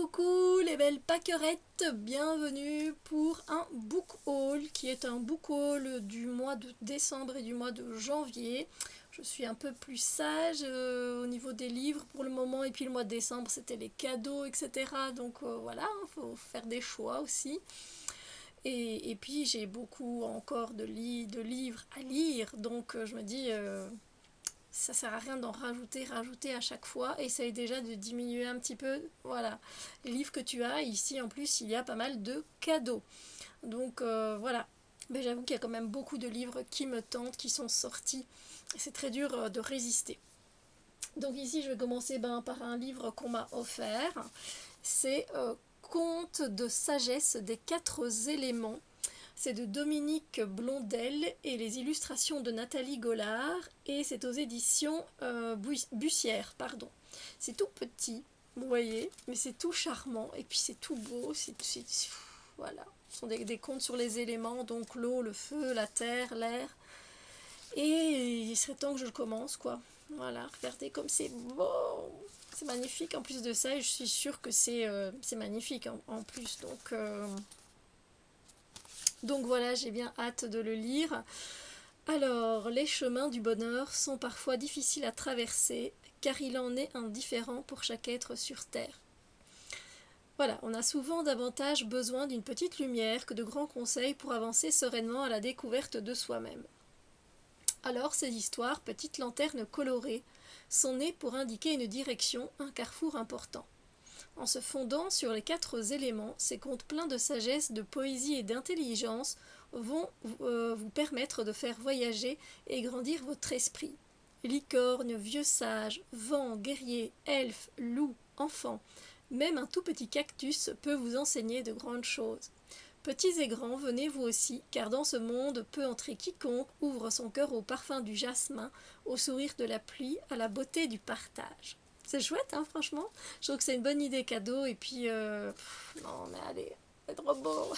Coucou les belles pâquerettes, bienvenue pour un book haul qui est un book haul du mois de décembre et du mois de janvier. Je suis un peu plus sage au niveau des livres pour le moment, et puis le mois de décembre c'était les cadeaux, etc. Donc voilà, il faut faire des choix aussi. Et puis j'ai beaucoup encore de livres à lire, donc je me dis ça sert à rien d'en rajouter à chaque fois. Essaye déjà de diminuer un petit peu, voilà, les livres que tu as. Ici en plus il y a pas mal de cadeaux, donc voilà. Mais j'avoue qu'il y a quand même beaucoup de livres qui me tentent, qui sont sortis, et c'est très dur de résister. Donc ici je vais commencer par un livre qu'on m'a offert. C'est Contes de sagesse des 4 éléments. C'est de Dominique Blondel et les illustrations de Nathalie Gollard, et c'est aux éditions Bussière, pardon. C'est tout petit, vous voyez, mais c'est tout charmant, et puis c'est tout beau, voilà. Ce sont des contes sur les éléments, donc l'eau, le feu, la terre, l'air. Et il serait temps que je le commence, quoi. Voilà, regardez comme c'est beau. C'est magnifique en plus de ça, et je suis sûre que c'est magnifique en plus. Donc voilà, j'ai bien hâte de le lire. Alors, les chemins du bonheur sont parfois difficiles à traverser, car il en est un différent pour chaque être sur Terre. Voilà, on a souvent davantage besoin d'une petite lumière que de grands conseils pour avancer sereinement à la découverte de soi-même. Alors, ces histoires, petites lanternes colorées, sont nées pour indiquer une direction, un carrefour important. En se fondant sur les 4 éléments, ces contes pleins de sagesse, de poésie et d'intelligence vont vous permettre de faire voyager et grandir votre esprit. Licorne, vieux sage, vent, guerrier, elfe, loup, enfant, même un tout petit cactus peut vous enseigner de grandes choses. Petits et grands, venez vous aussi, car dans ce monde peut entrer quiconque ouvre son cœur au parfum du jasmin, au sourire de la pluie, à la beauté du partage. C'est chouette, hein, franchement. Je trouve que c'est une bonne idée cadeau, et puis non mais allez, c'est trop beau.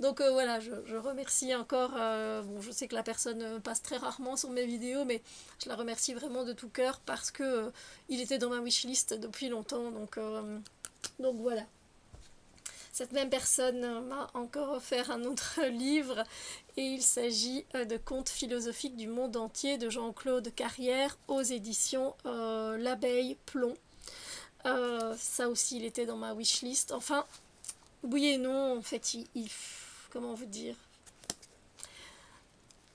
Donc voilà, je remercie encore. Bon, je sais que la personne passe très rarement sur mes vidéos, mais je la remercie vraiment de tout cœur, parce que il était dans ma wishlist depuis longtemps. Donc voilà. Cette même personne m'a encore offert un autre livre, et il s'agit de Contes philosophiques du monde entier de Jean-Claude Carrière aux éditions L'Abeille Plomb. Ça aussi, il était dans ma wishlist. Enfin, oui et non, en fait, comment vous dire,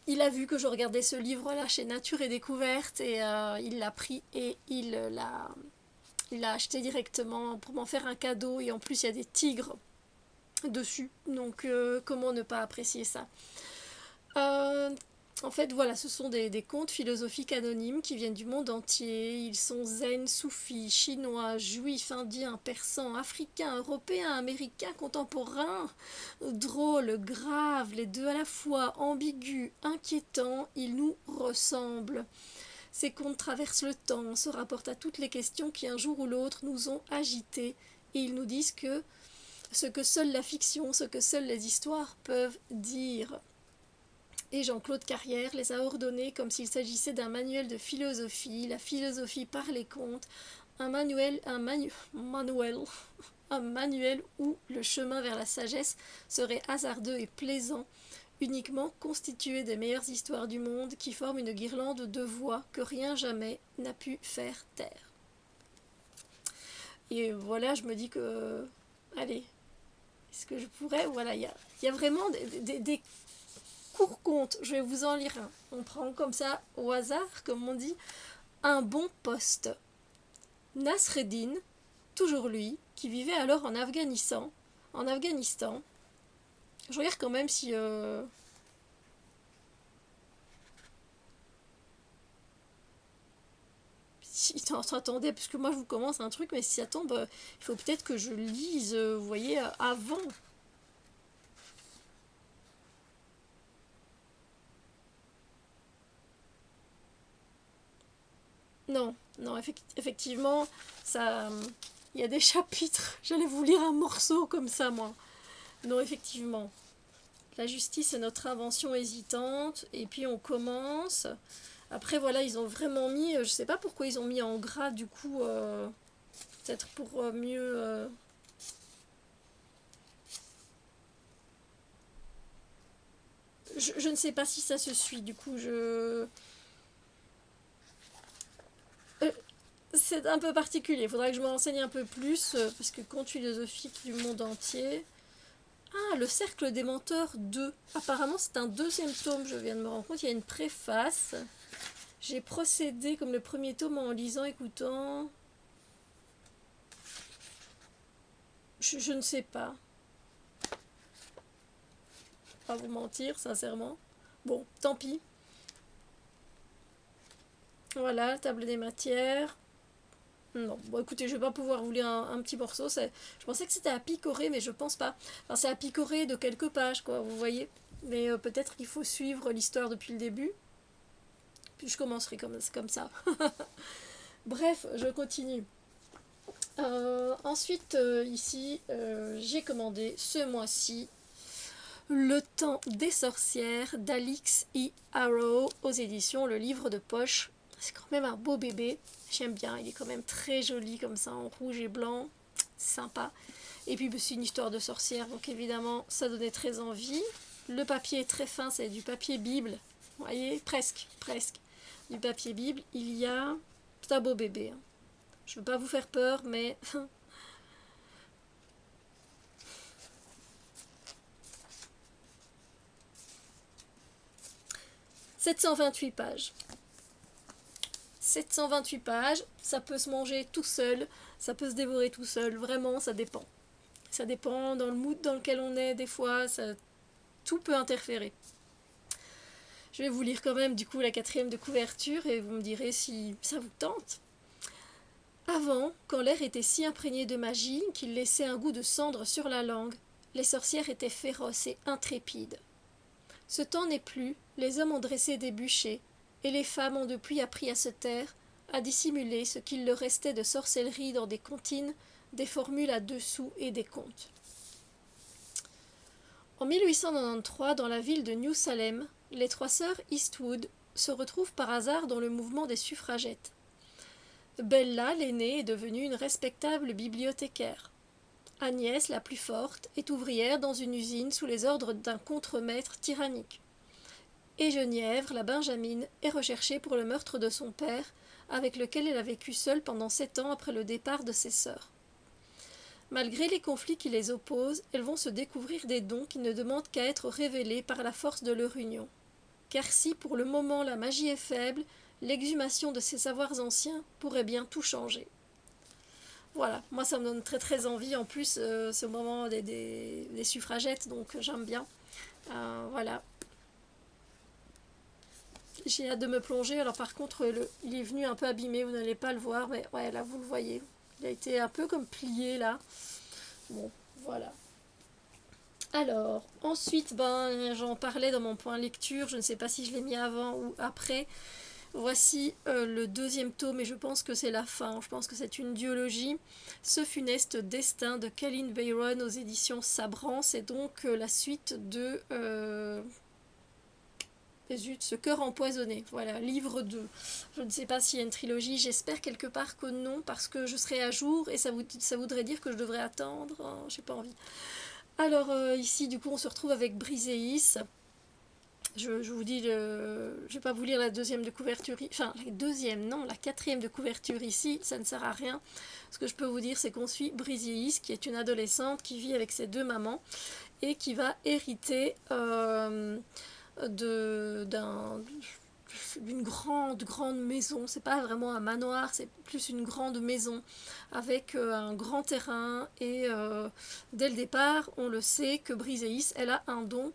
il a vu que je regardais ce livre-là chez Nature et Découverte, et il l'a pris et il l'a acheté directement pour m'en faire un cadeau, et en plus il y a des tigres dessus, donc comment ne pas apprécier ça. En fait, voilà, ce sont des contes philosophiques anonymes qui viennent du monde entier. Ils sont zen, soufis, chinois, juifs, indiens, persans, africains, européens, américains, contemporains, drôles, graves, les deux à la fois, ambigus, inquiétants. Ils nous ressemblent. Ces contes traversent le temps, se rapportent à toutes les questions qui un jour ou l'autre nous ont agités, et ils nous disent que ce que seule la fiction, ce que seules les histoires peuvent dire. Et Jean-Claude Carrière les a ordonnés comme s'il s'agissait d'un manuel de philosophie, la philosophie par les contes, un manuel où le chemin vers la sagesse serait hasardeux et plaisant, uniquement constitué des meilleures histoires du monde qui forment une guirlande de voix que rien jamais n'a pu faire taire. Et voilà, je me dis que, allez, est-ce que je pourrais, voilà, il y a vraiment des courts contes. Je vais vous en lire un. On prend comme ça au hasard, comme on dit. Un bon poste. Nasreddin, toujours lui, qui vivait alors en Afghanistan. Je regarde quand même si attendez, parce que moi je vous commence un truc, mais si attend, il faut peut-être que je lise, vous voyez, avant. Non, non, effectivement, ça, il y a des chapitres. J'allais vous lire un morceau comme ça, moi. Non, effectivement. La justice est notre invention hésitante. Et puis on commence. Après, voilà, ils ont vraiment mis. Je sais pas pourquoi ils ont mis en gras, du coup. Peut-être pour mieux. je ne sais pas si ça se suit, du coup, c'est un peu particulier, il faudrait que je me renseigne un peu plus, parce que conte philosophique du monde entier... Ah, le cercle des menteurs 2. Apparemment, c'est un deuxième tome, je viens de me rendre compte, il y a une préface. J'ai procédé comme le premier tome en lisant, écoutant... Je ne sais pas. Pas vous mentir, sincèrement. Bon, tant pis. Voilà, table des matières. Non, bon écoutez, je vais pas pouvoir vous lire un petit morceau. Je pensais que c'était à picorer, mais je pense pas. Enfin, c'est à picorer de quelques pages, quoi, vous voyez. Mais peut-être qu'il faut suivre l'histoire depuis le début. Puis je commencerai comme ça. Bref, je continue. Ensuite, ici, j'ai commandé ce mois-ci Le temps des sorcières d'Alix E. Harrow aux éditions Le Livre de Poche. C'est quand même un beau bébé. J'aime bien, il est quand même très joli comme ça en rouge et blanc. Sympa. Et puis c'est une histoire de sorcière, donc évidemment ça donnait très envie. Le papier est très fin, c'est du papier Bible. Vous voyez, presque. Du papier Bible. Il y a... C'est un beau bébé. Je ne veux pas vous faire peur, mais... 728 pages. 728 pages, ça peut se manger tout seul, ça peut se dévorer tout seul, vraiment, ça dépend. Ça dépend dans le mood dans lequel on est, des fois, tout peut interférer. Je vais vous lire quand même, du coup, la 4e de couverture et vous me direz si ça vous tente. Avant, quand l'air était si imprégné de magie qu'il laissait un goût de cendre sur la langue, les sorcières étaient féroces et intrépides. Ce temps n'est plus, les hommes ont dressé des bûchers, et les femmes ont depuis appris à se taire, à dissimuler ce qu'il leur restait de sorcellerie dans des comptines, des formules à 2 sous et des contes. En 1893, dans la ville de New Salem, les 3 sœurs Eastwood se retrouvent par hasard dans le mouvement des suffragettes. Bella, l'aînée, est devenue une respectable bibliothécaire. Agnès, la plus forte, est ouvrière dans une usine sous les ordres d'un contremaître tyrannique. Et Genièvre, la Benjamine, est recherchée pour le meurtre de son père, avec lequel elle a vécu seule pendant 7 ans après le départ de ses sœurs. Malgré les conflits qui les opposent, elles vont se découvrir des dons qui ne demandent qu'à être révélés par la force de leur union. Car si pour le moment la magie est faible, l'exhumation de ces savoirs anciens pourrait bien tout changer. Voilà, moi ça me donne très très envie, en plus c'est au moment des suffragettes, donc j'aime bien. Voilà. J'ai hâte de me plonger, alors par contre il est venu un peu abîmé, vous n'allez pas le voir, mais ouais là vous le voyez. Il a été un peu comme plié là. Bon, voilà. Alors, ensuite, j'en parlais dans mon point lecture, je ne sais pas si je l'ai mis avant ou après. Voici le 2e tome et je pense que c'est la fin, je pense que c'est une duologie. Ce funeste destin de Colin Byron aux éditions Sabran, c'est donc la suite de Ce cœur empoisonné, voilà, livre 2. Je ne sais pas s'il y a une trilogie, j'espère quelque part que non, parce que je serai à jour et ça voudrait dire que je devrais attendre, j'ai pas envie. Alors ici du coup on se retrouve avec Briseis. Je vous dis, je vais pas vous lire la 2e de couverture, enfin la 2e, non, la 4e de couverture ici, ça ne sert à rien. Ce que je peux vous dire, c'est qu'on suit Briseis, qui est une adolescente qui vit avec ses 2 mamans et qui va hériter d'une grande maison. C'est pas vraiment un manoir, c'est plus une grande maison avec un grand terrain et dès le départ, on le sait que Briseis, elle a un don.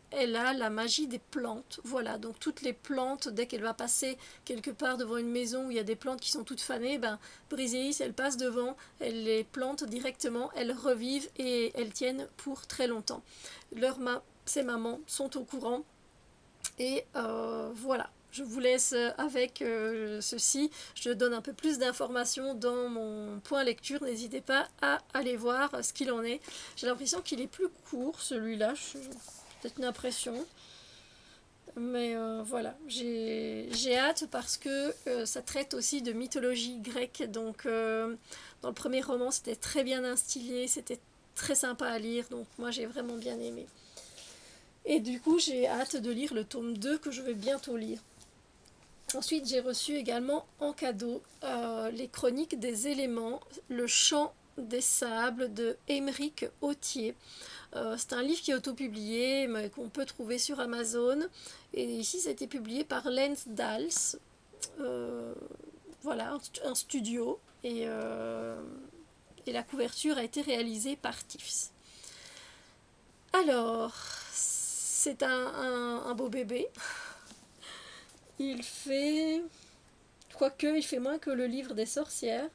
Elle a la magie des plantes, voilà, donc toutes les plantes, dès qu'elle va passer quelque part devant une maison où il y a des plantes qui sont toutes fanées, Briseis, elle passe devant, elle les plante directement, elles revivent et elles tiennent pour très longtemps. Ces mamans sont au courant et voilà. Je vous laisse avec ceci. Je donne un peu plus d'informations dans mon point lecture. N'hésitez pas à aller voir ce qu'il en est. J'ai l'impression qu'il est plus court, celui-là. Peut-être une impression. Mais voilà, j'ai hâte parce que ça traite aussi de mythologie grecque. Donc dans le premier roman, c'était très bien instillé, c'était très sympa à lire. Donc moi, j'ai vraiment bien aimé. Et du coup, j'ai hâte de lire le tome 2 que je vais bientôt lire. Ensuite, j'ai reçu également en cadeau les chroniques des éléments, le chant des sables de Émeric Autier. C'est un livre qui est autopublié, mais qu'on peut trouver sur Amazon. Et ici, ça a été publié par Lens Dals. Voilà, un studio. Et la couverture a été réalisée par Tiffs. Alors, c'est un beau bébé. Il fait... Quoique, il fait moins que le livre des sorcières.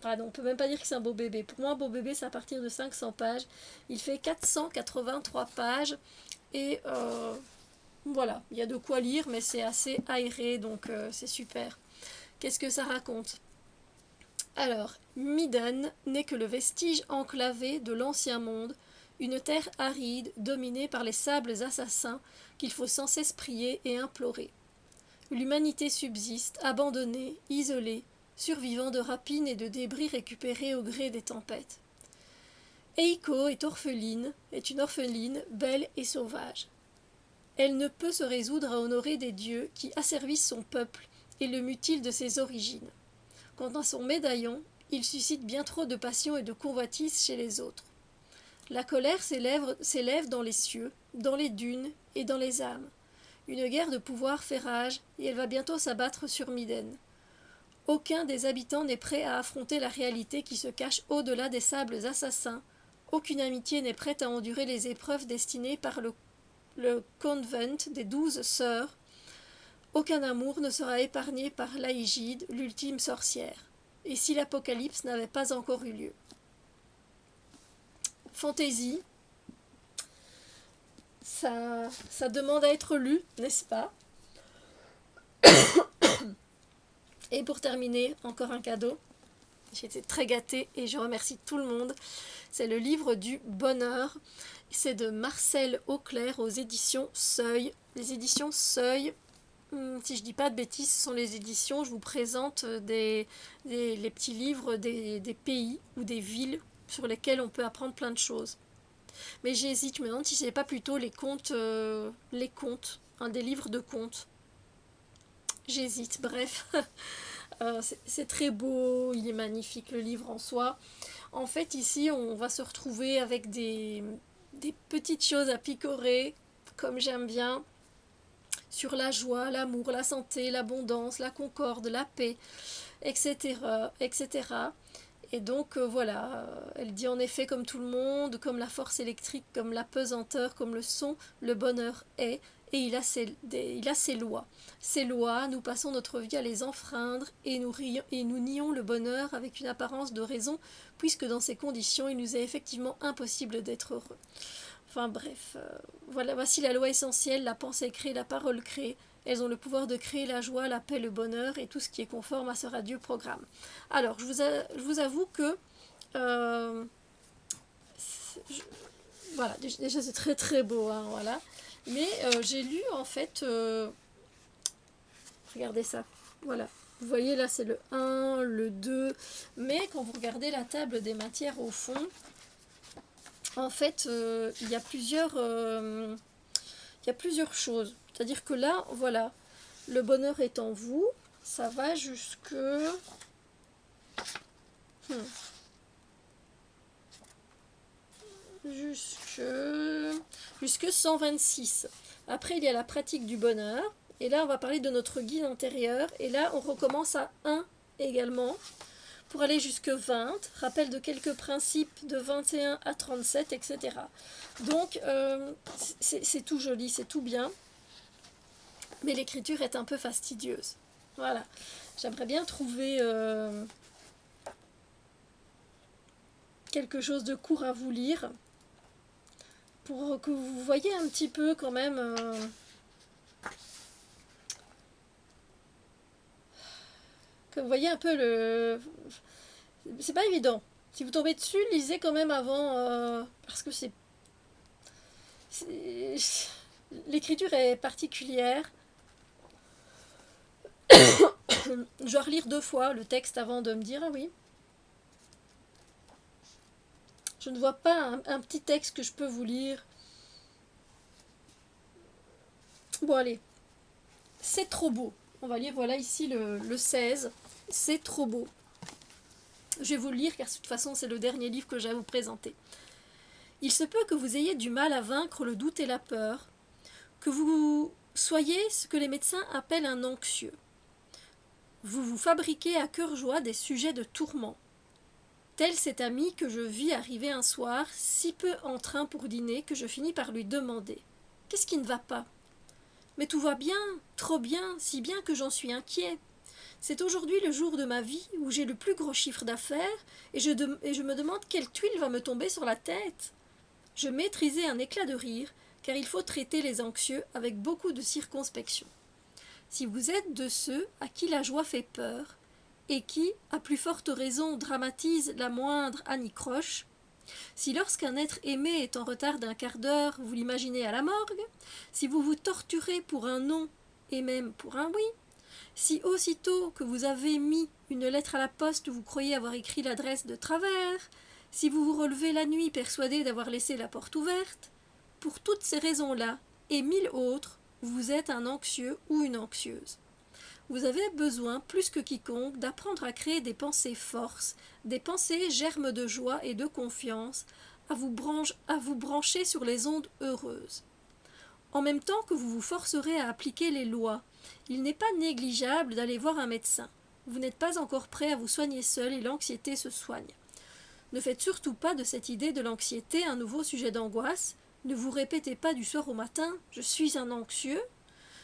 Pardon, on peut même pas dire que c'est un beau bébé. Pour moi, un beau bébé, c'est à partir de 500 pages. Il fait 483 pages. Et voilà, il y a de quoi lire, mais c'est assez aéré, donc c'est super. Qu'est-ce que ça raconte? Alors, Miden n'est que le vestige enclavé de l'ancien monde, une terre aride dominée par les sables assassins qu'il faut sans cesse prier et implorer. L'humanité subsiste, abandonnée, isolée, survivant de rapines et de débris récupérés au gré des tempêtes. Eiko est une orpheline belle et sauvage. Elle ne peut se résoudre à honorer des dieux qui asservissent son peuple et le mutilent de ses origines. Quant à son médaillon, il suscite bien trop de passion et de convoitise chez les autres. La colère s'élève dans les cieux, dans les dunes et dans les âmes. Une guerre de pouvoir fait rage et elle va bientôt s'abattre sur Miden. Aucun des habitants n'est prêt à affronter la réalité qui se cache au-delà des sables assassins. Aucune amitié n'est prête à endurer les épreuves destinées par le convent des 12 sœurs. Aucun amour ne sera épargné par Laïgide, l'ultime sorcière. Et si l'apocalypse n'avait pas encore eu lieu. Fantaisie. Ça demande à être lu, n'est-ce pas? Et pour terminer, encore un cadeau. J'ai été très gâtée et je remercie tout le monde. C'est le livre du bonheur. C'est de Marcel Auclair aux éditions Seuil. Les éditions Seuil, si je dis pas de bêtises, ce sont les éditions. Je vous présente les petits livres des pays ou des villes sur lesquelles on peut apprendre plein de choses. Mais j'hésite, je me demande si ce n'est pas plutôt les contes, des livres de contes. J'hésite, bref. C'est très beau, il est magnifique le livre en soi. En fait, ici, on va se retrouver avec des petites choses à picorer, comme j'aime bien, sur la joie, l'amour, la santé, l'abondance, la concorde, la paix, etc., etc. Et donc voilà, elle dit en effet comme tout le monde, comme la force électrique, comme la pesanteur, comme le son, le bonheur est, et il a ses lois. Ces lois, nous passons notre vie à les enfreindre et nous nions le bonheur avec une apparence de raison, puisque dans ces conditions, il nous est effectivement impossible d'être heureux. Enfin bref, voilà, voici la loi essentielle, la pensée crée, la parole crée. Elles ont le pouvoir de créer la joie, la paix, le bonheur et tout ce qui est conforme à ce radieux programme. Alors, je vous avoue que voilà, déjà c'est très très beau, hein, voilà. Mais j'ai lu en fait, regardez ça, voilà. Vous voyez là c'est le 1, le 2, mais quand vous regardez la table des matières au fond, en fait il y a plusieurs choses. C'est-à-dire que là, voilà, le bonheur est en vous, ça va jusque... Jusque 126. Après, il y a la pratique du bonheur. Et là, on va parler de notre guide intérieur. Et là, on recommence à 1 également. Pour aller jusque 20. Rappel de quelques principes de 21 à 37, etc. Donc, c'est tout joli, c'est tout bien. Mais l'écriture est un peu fastidieuse. Voilà. J'aimerais bien trouver quelque chose de court à vous lire. Pour que vous voyez un petit peu quand même que vous voyez un peu le... C'est pas évident. Si vous tombez dessus, lisez quand même avant parce que l'écriture est particulière. Je dois relire 2 fois le texte avant de me dire ah oui. Je ne vois pas un petit texte que je peux vous lire Bon allez, c'est trop beau. On va lire, voilà ici le 16. C'est trop beau. Je vais vous le lire car de toute façon c'est le dernier livre que j'ai à vous présenter. Il se peut que vous ayez du mal à vaincre le doute et la peur, que vous soyez ce que les médecins appellent un anxieux. Vous vous fabriquez à cœur joie des sujets de tourment. Tel cet ami que je vis arriver un soir, si peu en train pour dîner, que je finis par lui demander « Qu'est-ce qui ne va pas ?»« Mais tout va bien, trop bien, si bien que j'en suis inquiet. C'est aujourd'hui le jour de ma vie où j'ai le plus gros chiffre d'affaires et je me demande quelle tuile va me tomber sur la tête. » Je maîtrisai un éclat de rire, car il faut traiter les anxieux avec beaucoup de circonspection. Si vous êtes de ceux à qui la joie fait peur, et qui, à plus forte raison, dramatise la moindre anicroche, si lorsqu'un être aimé est en retard d'un quart d'heure, vous l'imaginez à la morgue, si vous vous torturez pour un non et même pour un oui, si aussitôt que vous avez mis une lettre à la poste, vous croyez avoir écrit l'adresse de travers, si vous vous relevez la nuit persuadé d'avoir laissé la porte ouverte, pour toutes ces raisons-là, et 1000 autres, vous êtes un anxieux ou une anxieuse. Vous avez besoin, plus que quiconque, d'apprendre à créer des pensées forces, des pensées germes de joie et de confiance, à vous brancher sur les ondes heureuses. En même temps que vous vous forcerez à appliquer les lois, il n'est pas négligeable d'aller voir un médecin. Vous n'êtes pas encore prêt à vous soigner seul et l'anxiété se soigne. Ne faites surtout pas de cette idée de l'anxiété un nouveau sujet d'angoisse. Ne vous répétez pas du soir au matin « je suis un anxieux ».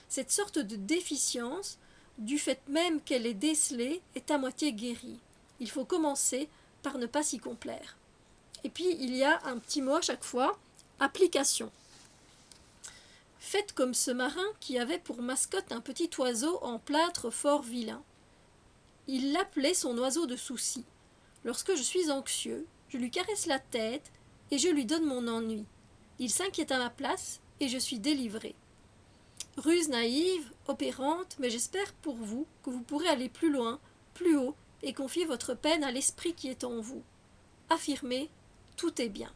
Cette sorte de déficience, du fait même qu'elle est décelée, est à moitié guérie. Il faut commencer par ne pas s'y complaire. Et puis il y a un petit mot à chaque fois, application. Faites comme ce marin qui avait pour mascotte un petit oiseau en plâtre fort vilain. Il l'appelait son oiseau de souci. Lorsque je suis anxieux, je lui caresse la tête et je lui donne mon ennui. Il s'inquiète à ma place et je suis délivré. Ruse naïve, opérante, mais j'espère pour vous que vous pourrez aller plus loin, plus haut, et confier votre peine à l'esprit qui est en vous. Affirmez, tout est bien.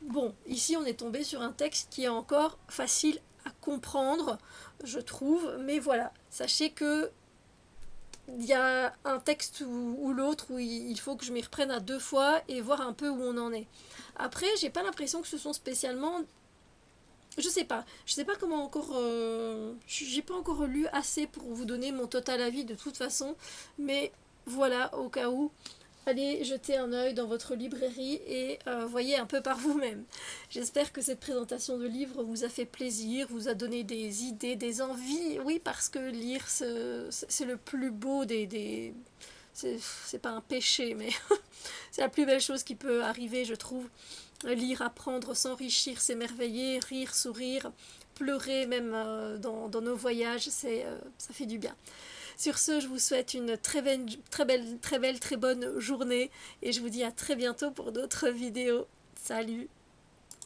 Bon, ici on est tombé sur un texte qui est encore facile à comprendre, je trouve, mais voilà, sachez que il y a un texte ou l'autre où il faut que je m'y reprenne à 2 fois et voir un peu où on en est. Après, j'ai pas l'impression que ce sont spécialement... Je sais pas comment encore... j'ai pas encore lu assez pour vous donner mon total avis de toute façon, mais voilà, au cas où, allez jeter un œil dans votre librairie et voyez un peu par vous-même. J'espère que cette présentation de livre vous a fait plaisir, vous a donné des idées, des envies. Oui, parce que lire, c'est le plus beau des... C'est pas un péché, mais c'est la plus belle chose qui peut arriver, je trouve. Lire, apprendre, s'enrichir, s'émerveiller, rire, sourire, pleurer même dans nos voyages, ça fait du bien. Sur ce, je vous souhaite une très bonne journée et je vous dis à très bientôt pour d'autres vidéos. Salut!